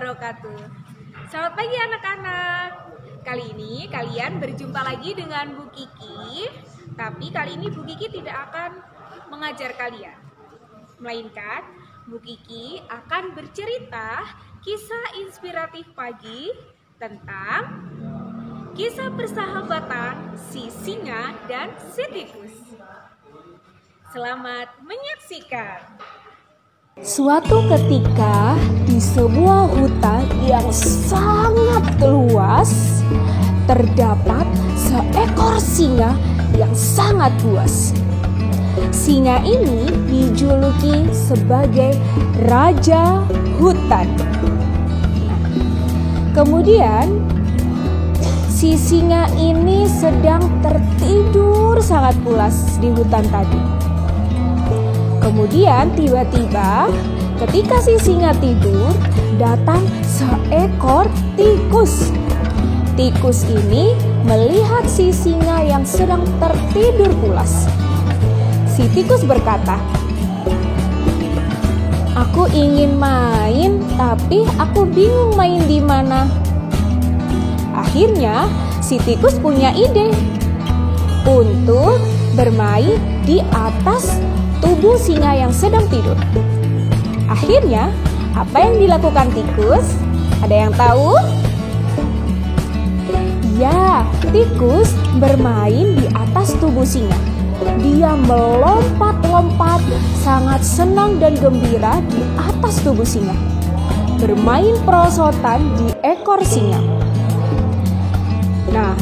wabarakatuh. Selamat pagi anak-anak. Kali ini kalian berjumpa lagi dengan Bu Kiki. Tapi kali ini Bu Kiki tidak akan mengajar kalian, melainkan Bu Kiki akan bercerita kisah inspiratif pagi tentang kisah persahabatan si singa dan si tikus. Selamat menyaksikan. Suatu ketika di sebuah hutan yang sangat luas terdapat seekor singa yang sangat buas. Singa ini dijuluki sebagai raja hutan. Kemudian si singa ini sedang tertidur sangat pulas di hutan tadi. Kemudian tiba-tiba ketika si singa tidur, datang seekor tikus. Tikus ini melihat si singa yang sedang tertidur pulas. Si tikus berkata, "Aku ingin main, tapi aku bingung main di mana." Akhirnya si tikus punya ide untuk bermain di atas tubuh singa yang sedang tidur. Akhirnya, apa yang dilakukan tikus? Ada yang tahu? Ya, tikus bermain di atas tubuh singa. Dia melompat-lompat, sangat senang dan gembira di atas tubuh singa. Bermain perosotan di ekor singa. Nah,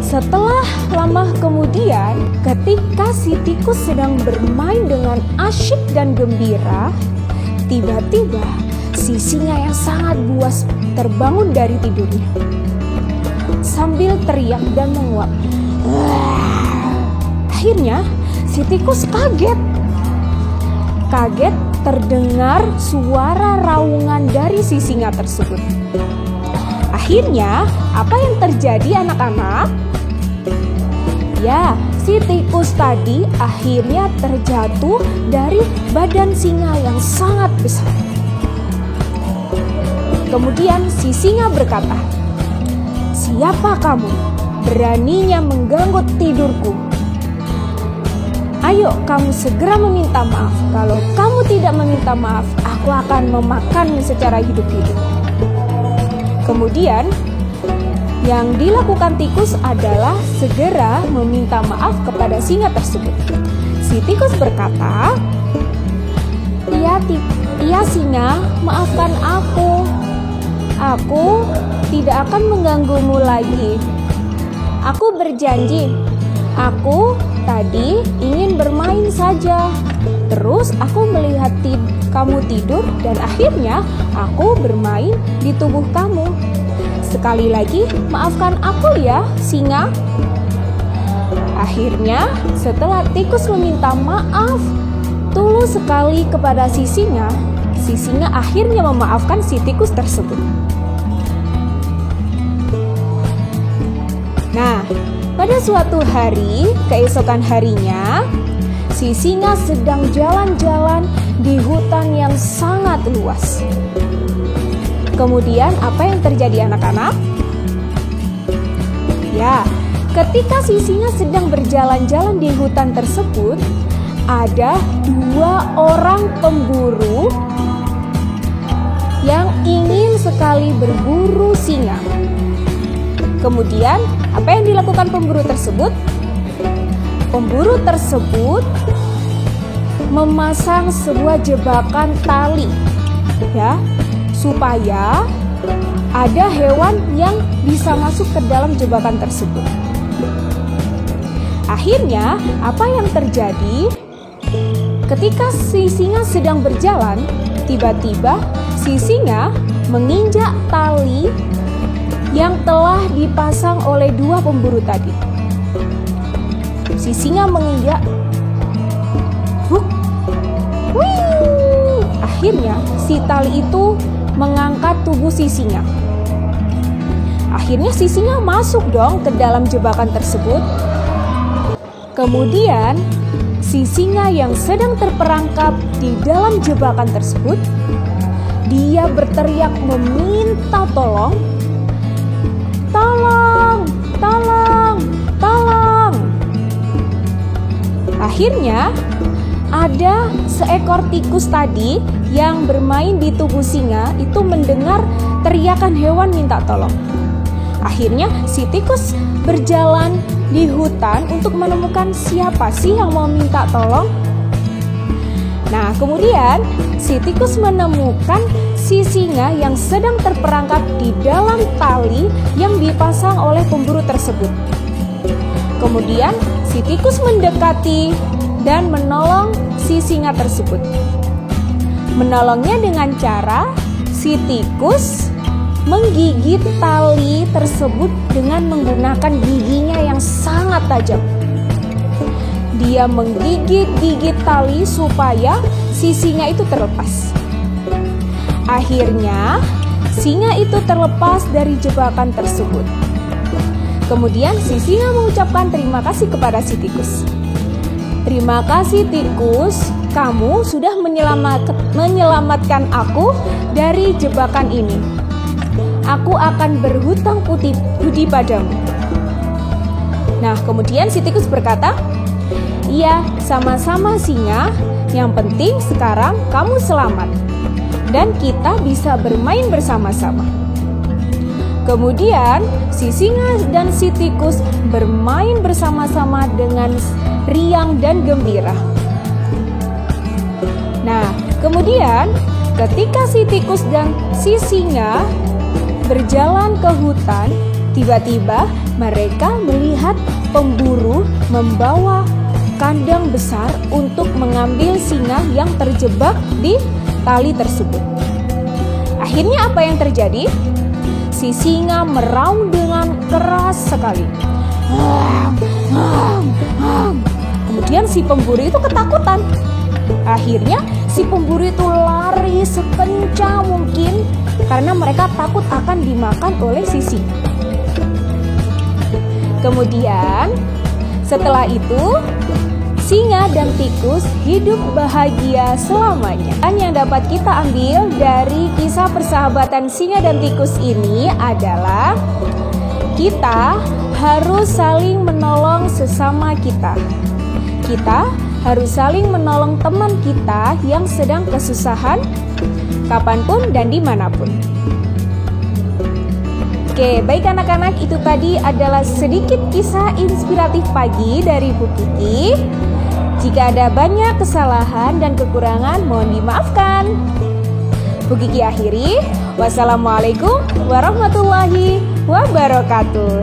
setelah lama kemudian, ketika si tikus sedang bermain dengan asyik dan gembira, tiba-tiba si singa yang sangat buas terbangun dari tidurnya sambil teriak dan menguap. Akhirnya si tikus kaget. Kaget terdengar suara raungan dari si singa tersebut. Akhirnya, apa yang terjadi anak-anak? Ya, si tikus tadi akhirnya terjatuh dari badan singa yang sangat besar. Kemudian si singa berkata, "Siapa kamu? Beraninya mengganggu tidurku? Ayo kamu segera meminta maaf. Kalau kamu tidak meminta maaf, aku akan memakanmu secara hidup-hidup." Kemudian yang dilakukan tikus adalah segera meminta maaf kepada singa tersebut. Si tikus berkata, "Iya singa, maafkan aku. Aku tidak akan mengganggumu lagi. Aku berjanji, aku tadi ingin bermain saja. Terus aku melihat kamu tidur dan akhirnya aku bermain di tubuh kamu. Sekali lagi, maafkan aku ya, singa." Akhirnya, setelah tikus meminta maaf tulus sekali kepada si singa akhirnya memaafkan si tikus tersebut. Nah, pada suatu hari, keesokan harinya, si singa sedang jalan-jalan di hutan yang sangat luas. Kemudian apa yang terjadi anak-anak? Ya, ketika si singa sedang berjalan-jalan di hutan tersebut, ada dua orang pemburu yang ingin sekali berburu singa. Kemudian apa yang dilakukan pemburu tersebut? Pemburu tersebut memasang sebuah jebakan tali, ya, supaya ada hewan yang bisa masuk ke dalam jebakan tersebut. Akhirnya, apa yang terjadi? Ketika si singa sedang berjalan, tiba-tiba si singa menginjak tali yang telah dipasang oleh dua pemburu tadi. Si singa menginjak, akhirnya si tali itu mengangkat tubuh si singa. Akhirnya si singa masuk dong ke dalam jebakan tersebut. Kemudian si singa yang sedang terperangkap di dalam jebakan tersebut dia berteriak meminta tolong. Tolong, tolong, tolong. Akhirnya ada seekor tikus tadi yang bermain di tubuh singa itu mendengar teriakan hewan minta tolong. Akhirnya si tikus berjalan di hutan untuk menemukan siapa sih yang mau minta tolong. Nah, kemudian si tikus menemukan si singa yang sedang terperangkap di dalam tali yang dipasang oleh pemburu tersebut. Kemudian si tikus mendekati dan menolong si singa tersebut. Menolongnya dengan cara si tikus menggigit tali tersebut dengan menggunakan giginya yang sangat tajam. Dia menggigit-gigit tali supaya si singa itu terlepas. Akhirnya singa itu terlepas dari jebakan tersebut. Kemudian si singa mengucapkan terima kasih kepada si tikus. Terima kasih tikus, kamu sudah menyelamatkan aku dari jebakan ini. Aku akan berhutang budi padamu. Nah, kemudian si tikus berkata, iya, sama-sama singa. Yang penting sekarang kamu selamat dan kita bisa bermain bersama-sama. Kemudian si singa dan si tikus bermain bersama-sama dengan riang dan gembira. Nah, kemudian ketika si tikus dan si singa berjalan ke hutan, tiba-tiba mereka melihat pemburu membawa kandang besar untuk mengambil singa yang terjebak di tali tersebut. Akhirnya apa yang terjadi? Si singa meraung dengan keras sekali. Kemudian si pemburu itu ketakutan. Akhirnya si pemburu itu lari sekencang mungkin karena mereka takut akan dimakan oleh si singa. Kemudian setelah itu singa dan tikus hidup bahagia selamanya. Dan yang dapat kita ambil dari kisah persahabatan singa dan tikus ini adalah kita harus saling menolong sesama kita. Kita harus saling menolong teman kita yang sedang kesusahan, kapanpun dan dimanapun. Oke, baik anak-anak, itu tadi adalah sedikit kisah inspiratif pagi dari Bu Kiki. Jika ada banyak kesalahan dan kekurangan, mohon dimaafkan. Bu Kiki akhiri. Wassalamualaikum warahmatullahi wabarakatuh.